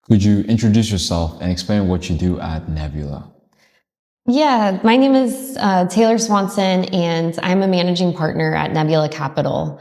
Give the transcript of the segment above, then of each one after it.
Could you introduce yourself and explain what you do at Nebula? Yeah, my name is Taylor Swanson, and I'm a managing partner at Nebula Capital.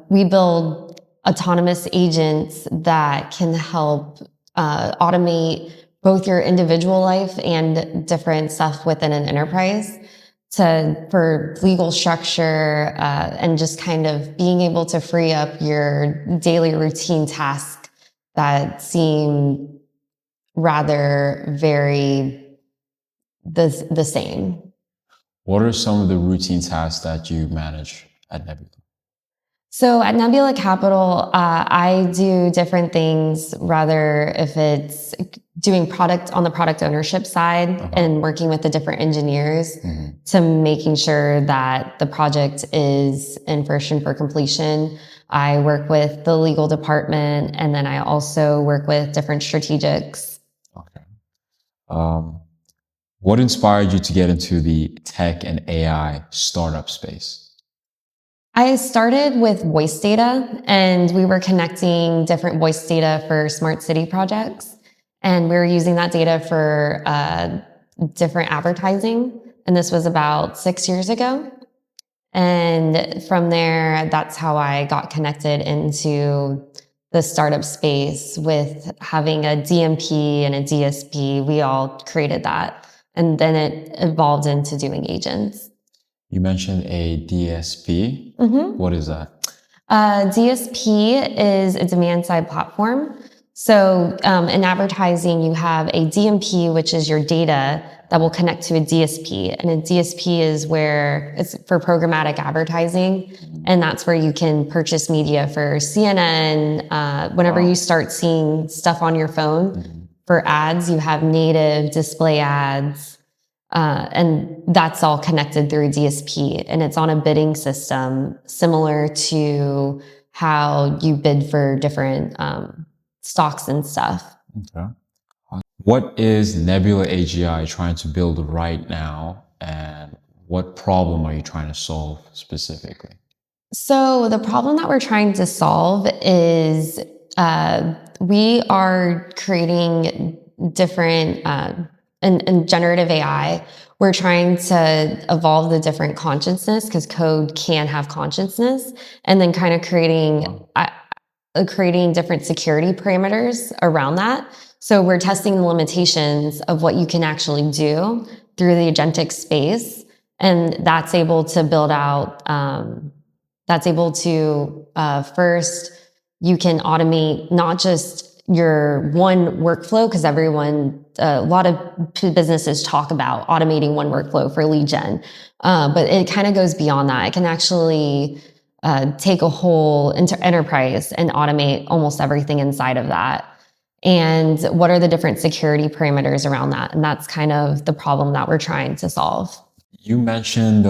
We build autonomous agents that can help automate both your individual life and different stuff within an enterprise for legal structure and just kind of being able to free up your daily routine tasks that seem rather very the same. What are some of the routine tasks that you manage at Nebula? So at Nebula Capital, I do different things, rather if it's doing product on the product ownership side and working with the different engineers to making sure that the project is in fruition for completion. I work with the legal department, and then I also work with different strategics. Okay. What inspired you to get into the tech and AI startup space? I started with voice data, and we were connecting different voice data for smart city projects. And we were using that data for different advertising. And this was about 6 years ago. And from there, that's how I got connected into the startup space with having a DMP and a DSP. We all created that. And then it evolved into doing agents. You mentioned a DSP. What is that? DSP is a demand side platform. So in advertising, you have a DMP, which is your data that will connect to a DSP. And a DSP is where it's for programmatic advertising. And that's where you can purchase media for CNN. Whenever you start seeing stuff on your phone for ads, you have native display ads. And that's all connected through a DSP, and it's on a bidding system similar to how you bid for different stocks and stuff. Okay. What is Nebula AGI trying to build right now, and what problem are you trying to solve specifically? So the problem that we're trying to solve is we are creating different in generative AI, we're trying to evolve the different consciousness, because code can have consciousness, and then kind of creating different security parameters around that. So we're testing the limitations of what you can actually do through the agentic space, and that's able to build out. First, you can automate not just your one workflow, because a lot of businesses talk about automating one workflow for lead gen, but it kind of goes beyond that. It can actually take a whole enterprise and automate almost everything inside of that. And what are the different security parameters around that? And that's kind of the problem that we're trying to solve. You mentioned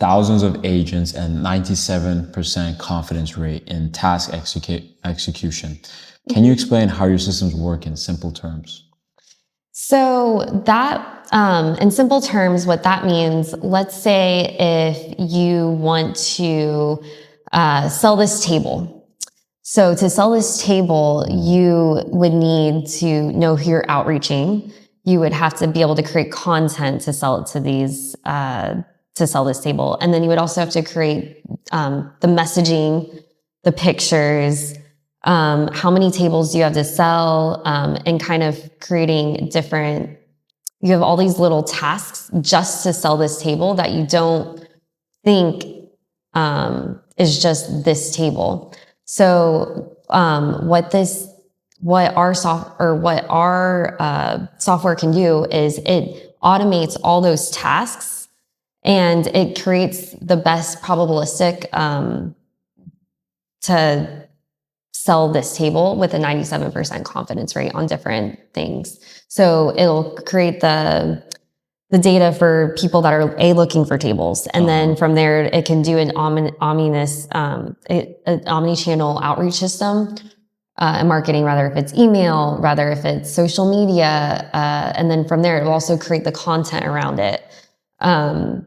thousands of agents and 97% confidence rate in task execution. Can you explain how your systems work in simple terms? So that, in simple terms, what that means, let's say if you want to sell this table. So to sell this table, you would need to know who you're outreaching. You would have to be able to create content to sell it to to sell this table. And then you would also have to create the messaging, the pictures, how many tables do you have to sell, and kind of creating you have all these little tasks just to sell this table that you don't think is just this table. So what our software can do is it automates all those tasks, and it creates the best probabilistic to sell this table with a 97% confidence rate on different things. So it'll create the data for people that are looking for tables. And then from there, it can do an omni-channel outreach system and marketing, rather if it's email, rather if it's social media. And then from there, it'll also create the content around it.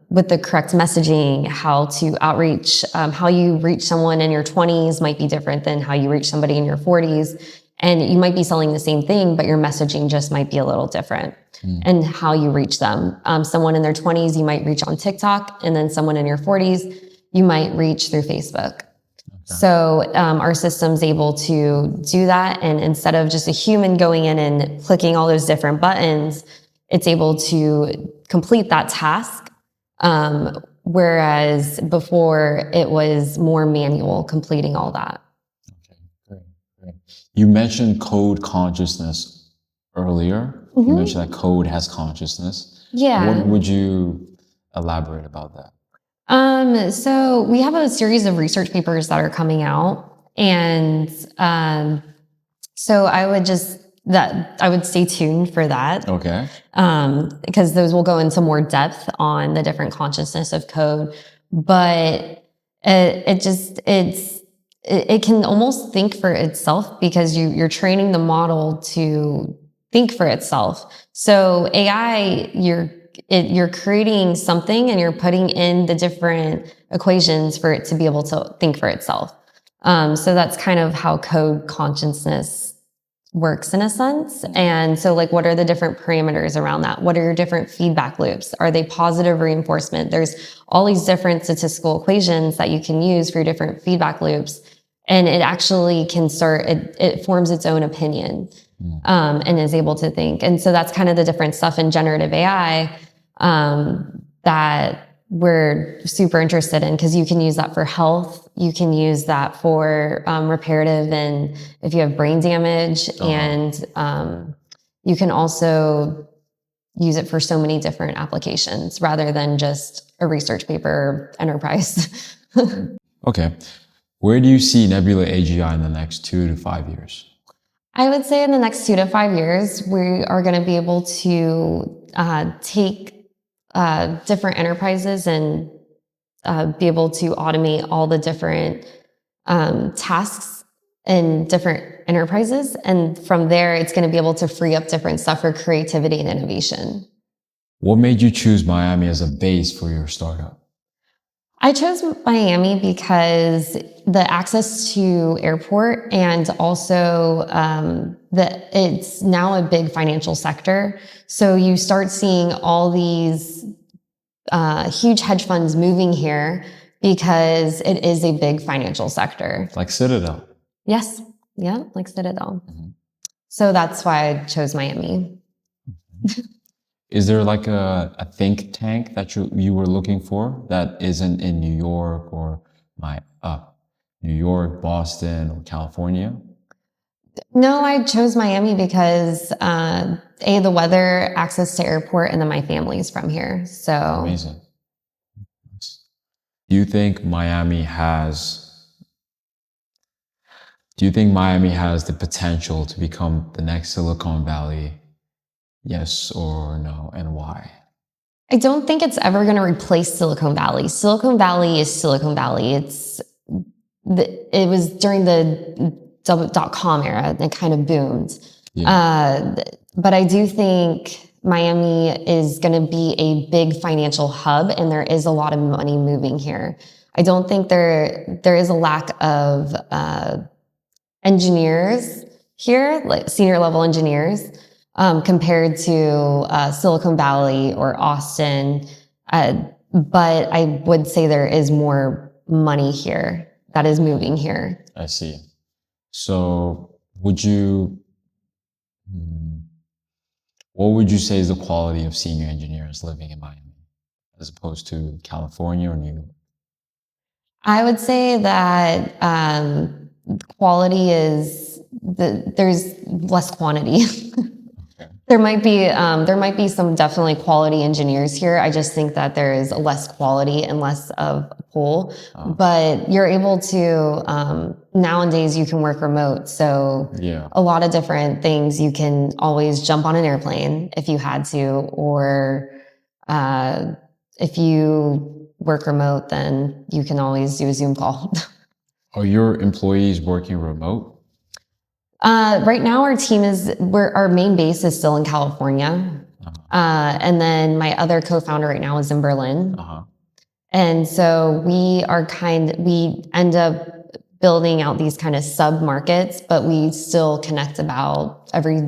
With the correct messaging, how to outreach, how you reach someone in your 20s might be different than how you reach somebody in your 40s. And you might be selling the same thing, but your messaging just might be a little different and how you reach them. Someone in their 20s, you might reach on TikTok, and then someone in your 40s, you might reach through Facebook. So our system's able to do that. And instead of just a human going in and clicking all those different buttons, it's able to complete that task. Whereas before it was more manual completing all that. Okay, great. You mentioned code consciousness earlier. You mentioned that code has consciousness. Yeah. What would you elaborate about that? So we have a series of research papers that are coming out, and so I would stay tuned for that. Okay. Because those will go into more depth on the different consciousness of code, but it can almost think for itself because you're training the model to think for itself. So AI, you're creating something and you're putting in the different equations for it to be able to think for itself. So that's kind of how code consciousness works in a sense. And so like, what are the different parameters around that? What are your different feedback loops? Are they positive reinforcement? There's all these different statistical equations that you can use for your different feedback loops. And it actually it forms its own opinion, and is able to think. And so that's kind of the different stuff in generative AI, that we're super interested in, because you can use that for health. You can use that for reparative, and if you have brain damage, and you can also use it for so many different applications rather than just a research paper enterprise. Okay. Where do you see Nebula AGI in the next 2 to 5 years? I would say in the next 2 to 5 years, we are going to be able to take different enterprises and be able to automate all the different tasks in different enterprises. And from there, it's going to be able to free up different stuff for creativity and innovation. What made you choose Miami as a base for your startup? I chose Miami because the access to airport, and also it's now a big financial sector. So you start seeing all these huge hedge funds moving here because it is a big financial sector. Like Citadel. Yes. Yeah, like Citadel. So that's why I chose Miami. Is there like a think tank that you were looking for that isn't in New York or New York, Boston, or California? No, I chose Miami because the weather, access to airport, and then my family's from here. So amazing. Do you think Miami has the potential to become the next Silicon Valley? Yes or no, and why? I don't think it's ever going to replace Silicon Valley. Silicon Valley is Silicon Valley. It was during the .com era and it kind of boomed. Yeah. But I do think Miami is going to be a big financial hub, and there is a lot of money moving here. I don't think there is a lack of engineers here, like senior level engineers, compared to Silicon Valley or Austin. But I would say there is more money here that is moving here. I see. So what would you say is the quality of senior engineers living in Miami as opposed to California or New York? I would say that quality is there's less quantity. Okay. There might be some definitely quality engineers here. I just think that there is less quality and less of a pool. But you're able to nowadays you can work remote, so a lot of different things. You can always jump on an airplane if you had to, or if you work remote, then you can always do a Zoom call. Are your employees working remote? Right now, our main base is still in California. And then my other co-founder right now is in Berlin. And so we end up building out these kind of sub markets, but we still connect about every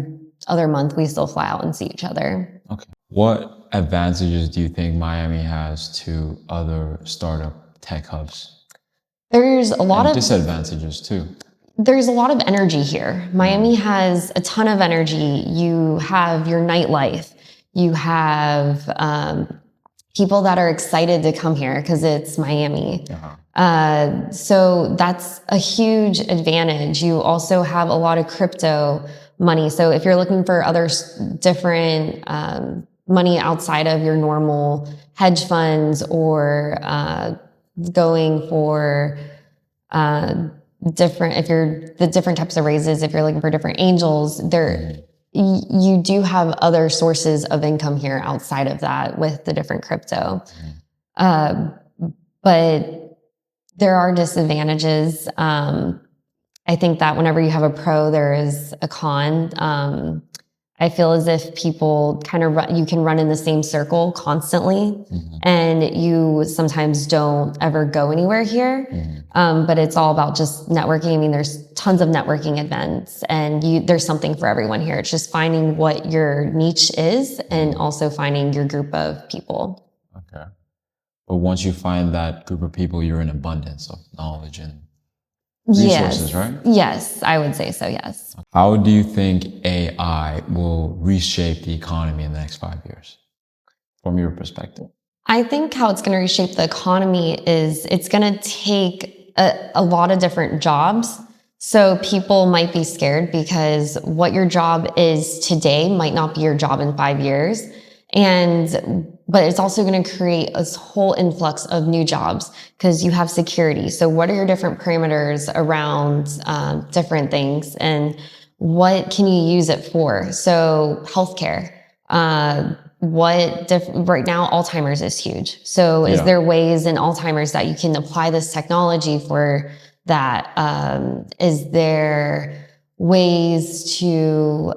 other month. We still fly out and see each other. Okay. What advantages do you think Miami has to other startup tech hubs? There's a lot And of disadvantages too. There's a lot of energy here. Miami has a ton of energy. You have your nightlife. You have people that are excited to come here because it's Miami. So that's a huge advantage. You also have a lot of crypto money. So if you're looking for other different money outside of your normal hedge funds or going for different types of raises, if you're looking for different angels, you do have other sources of income here outside of that with the different crypto. But there are disadvantages. I think that whenever you have a pro, there is a con. I feel as if people you can run in the same circle constantly, and you sometimes don't ever go anywhere here. But it's all about just networking. I mean, there's tons of networking events, and there's something for everyone here. It's just finding what your niche is, and also finding your group of people. Okay. But once you find that group of people, you're in abundance of knowledge and resources, right? Yes, I would say so, yes. How do you think AI will reshape the economy in the next 5 years, from your perspective? I think how it's going to reshape the economy is it's going to take a lot of different jobs. So people might be scared because what your job is today might not be your job in 5 years. But it's also going to create a whole influx of new jobs because you have security. So what are your different parameters around different things, and what can you use it for? So healthcare, right now Alzheimer's is huge. So is there ways in Alzheimer's that you can apply this technology for that? Is there ways to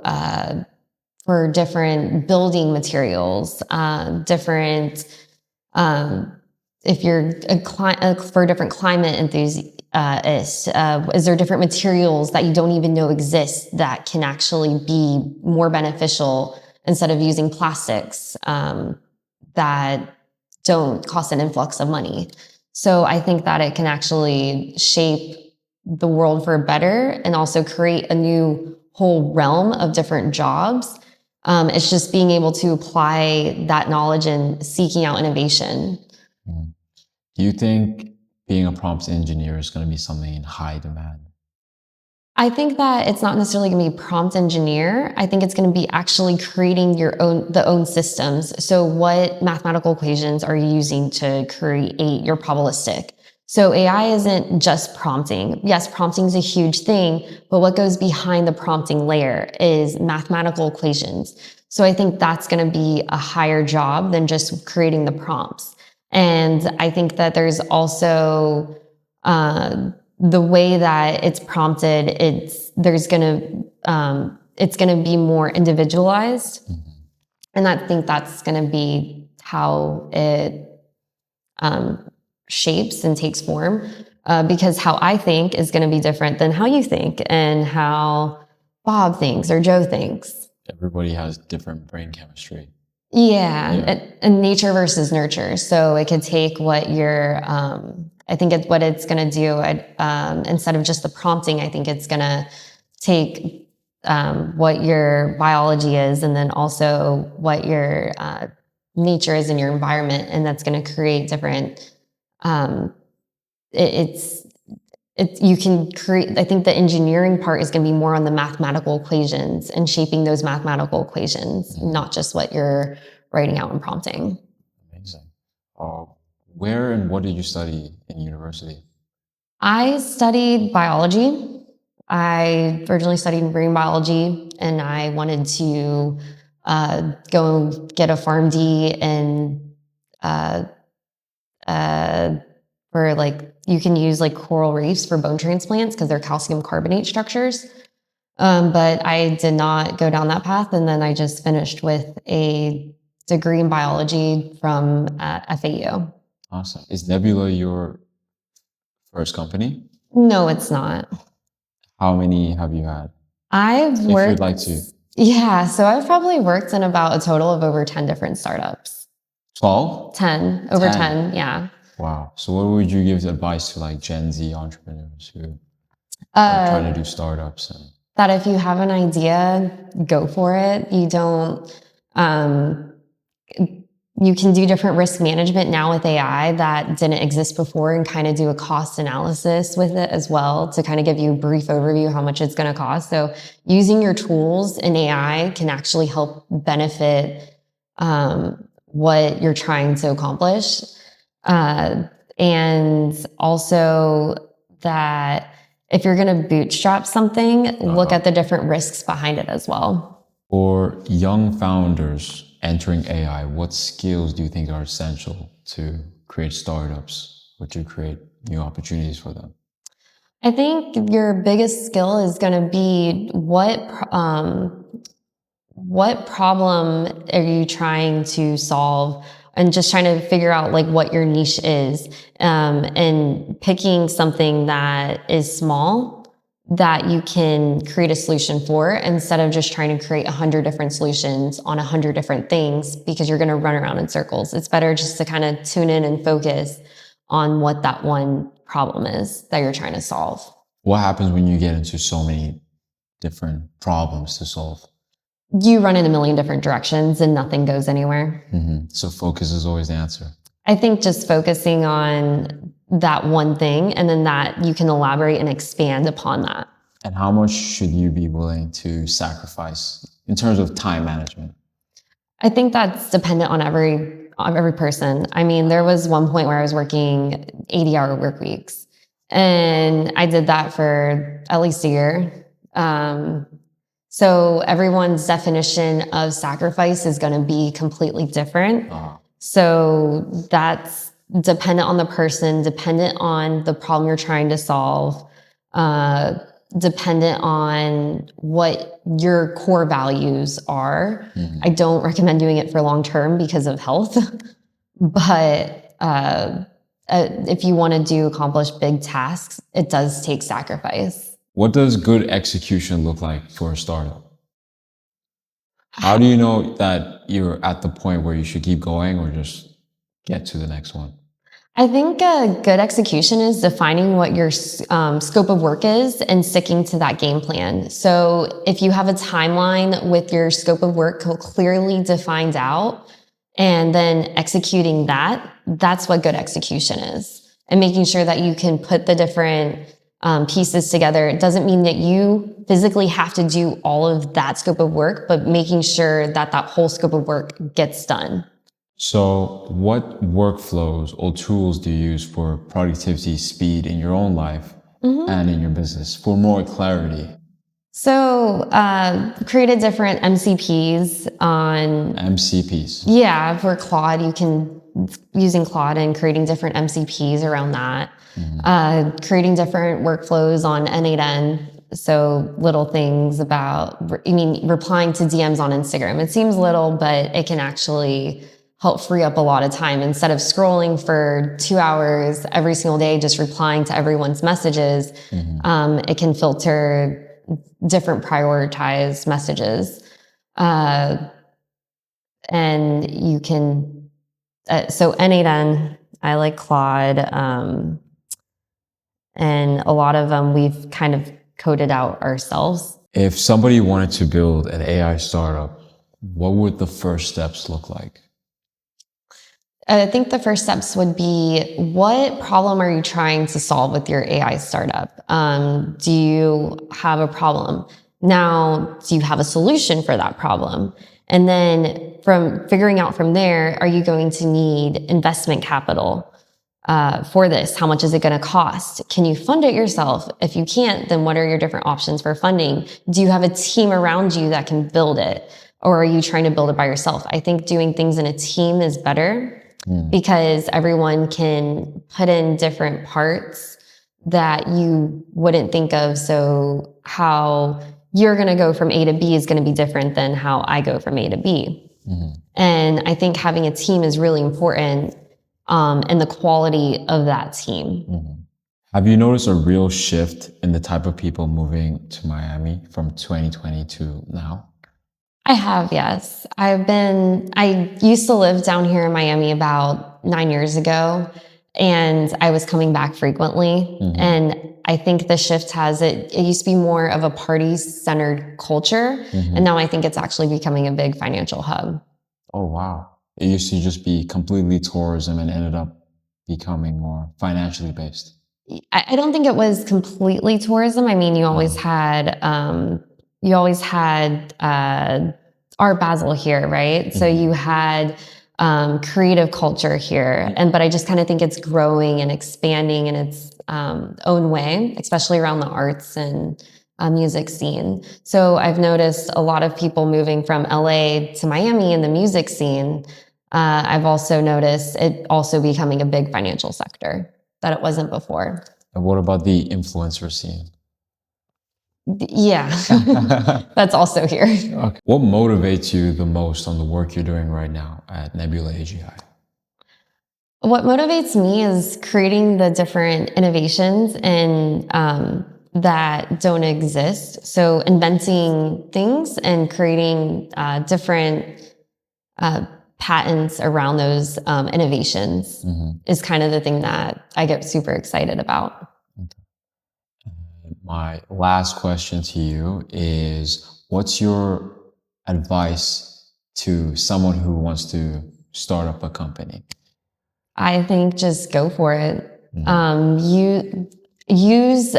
for different building materials, if you're for a different climate enthusiast, is there different materials that you don't even know exist that can actually be more beneficial instead of using plastics that don't cost an influx of money? So I think that it can actually shape the world for better and also create a new whole realm of different jobs. It's just being able to apply that knowledge and seeking out innovation. Do you think being a prompt engineer is going to be something in high demand? I think that it's not necessarily going to be prompt engineer. I think it's going to be actually creating the own systems. So what mathematical equations are you using to create your probabilistic? So AI isn't just prompting. Yes, prompting is a huge thing, but what goes behind the prompting layer is mathematical equations. So I think that's going to be a higher job than just creating the prompts. And I think that there's also the way that it's prompted. It's going to be more individualized, and I think that's going to be how it shapes and takes form, because how I think is going to be different than how you think and how Bob thinks or Joe thinks. Everybody has different brain chemistry. Yeah. And nature versus nurture. So it could take what I think what it's going to do, instead of just the prompting, I think it's going to take what your biology is, and then also what your nature is in your environment, and that's going to create different. You can create. I think the engineering part is going to be more on the mathematical equations and shaping those mathematical equations, not just what you're writing out and prompting. Amazing. Where and what did you study in university? I studied biology. I originally studied marine biology, and I wanted to go get a PharmD and you can use coral reefs for bone transplants because they're calcium carbonate structures. But I did not go down that path, and then I just finished with a degree in biology from FAU. Awesome. Is Nebula your first company? No, it's not. How many have you had? I've If worked, you'd like to. yeah, so I've probably worked in about a total of over 10 different startups. 12? 10, over 10. 10, yeah. Wow. So what would you give advice to like Gen Z entrepreneurs who are trying to do startups? And That if you have an idea, go for it. You can do different risk management now with AI that didn't exist before, and kind of do a cost analysis with it as well to kind of give you a brief overview how much it's going to cost. So using your tools in AI can actually help benefit what you're trying to accomplish. And also that if you're going to bootstrap something, look at the different risks behind it as well. for young founders entering AI, what skills do you think are essential to create startups or to create new opportunities for them? I think your biggest skill is going to be what problem are you trying to solve, and just trying to figure out like what your niche is, and picking something that is small that you can create a solution for, instead of just trying to create 100 different solutions on 100 different things, because you're going to run around in circles. It's better just to kind of tune in and focus on what that one problem is that you're trying to solve. What happens when you get into so many different problems to solve? You run in a million different directions and nothing goes anywhere. So focus is always the answer. I think just focusing on that one thing, and then that you can elaborate and expand upon that. And how much should you be willing to sacrifice in terms of time management? I think that's dependent on every person. I mean, there was one point where I was working 80-hour work weeks, and I did that for at least a year. So everyone's definition of sacrifice is going to be completely different. So that's dependent on the person, dependent on the problem you're trying to solve, dependent on what your core values are. I don't recommend doing it for long term because of health, but if you want to accomplish big tasks, it does take sacrifice. What does good execution look like for a startup? How do you know that you're at the point where you should keep going or just get to the next one? I think a good execution is defining what your scope of work is and sticking to that game plan. So if you have a timeline with your scope of work clearly defined out, and then executing that, that's what good execution is. And making sure that you can put the different pieces together. It doesn't mean that you physically have to do all of that scope of work, but making sure that that whole scope of work gets done. So what workflows or tools do you use for productivity, speed in your own life and in your business for more clarity? So created different MCPs on... MCPs? Yeah, for Claude, you can, using Claude and creating different MCPs around that. Creating different workflows on N8N. So little things about, replying to DMs on Instagram. It seems little, but it can actually help free up a lot of time. Instead of scrolling for 2 hours every single day, just replying to everyone's messages, it can filter different prioritized messages. And you can, so N8N, I like Claude, and a lot of them we've kind of coded out ourselves. If somebody wanted to build an AI startup, what would the first steps look like? I think the first steps would be, what problem are you trying to solve with your AI startup? Do you have a problem? Now, do you have a solution for that problem? And then from figuring out from there, are you going to need investment capital for this? How much is it going to cost? Can you fund it yourself? If you can't, then what are your different options for funding? Do you have a team around you that can build it? Or are you trying to build it by yourself? I think doing things in a team is better, because everyone can put in different parts that you wouldn't think of. So how you're going to go from A to B is going to be different than how I go from A to B. And I think having a team is really important, and the quality of that team. Have you noticed a real shift in the type of people moving to Miami from 2020 to now? I have, yes. I used to live down here in Miami about 9 years ago, and I was coming back frequently. And I think the shift it used to be more of a party centered culture. And now I think it's actually becoming a big financial hub. Oh, wow. It used to just be completely tourism and ended up becoming more financially based. I don't think it was completely tourism. I mean, you always had Art Basel here, right? So you had creative culture here, but I just kind of think it's growing and expanding in its own way, especially around the arts and music scene. So I've noticed a lot of people moving from LA to Miami in the music scene. I've also noticed it also becoming a big financial sector that it wasn't before. And what about the influencer scene? Yeah, that's also here. Okay. What motivates you the most on the work you're doing right now at Nebula AGI? What motivates me is creating the different innovations and that don't exist. So inventing things and creating different patents around those innovations is kind of the thing that I get super excited about. My last question to you is, what's your advice to someone who wants to start up a company? I think just go for it. You use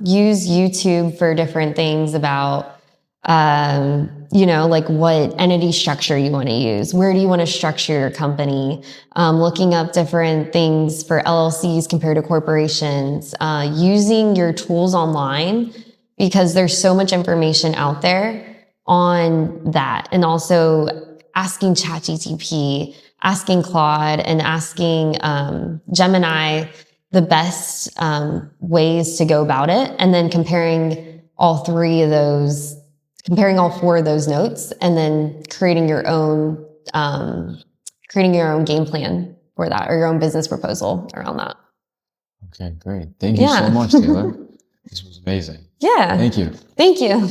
YouTube for different things about like what entity structure you want to use. Where do you want to structure your company? Looking up different things for LLCs compared to corporations. Using your tools online because there's so much information out there on that, and also asking ChatGPT, asking Claude, and asking Gemini the best ways to go about it, and then comparing all four of those notes, and then creating your own game plan for that, or your own business proposal around that. Okay, great. Thank you so much, Taylor. This was amazing. Yeah. Thank you. Thank you.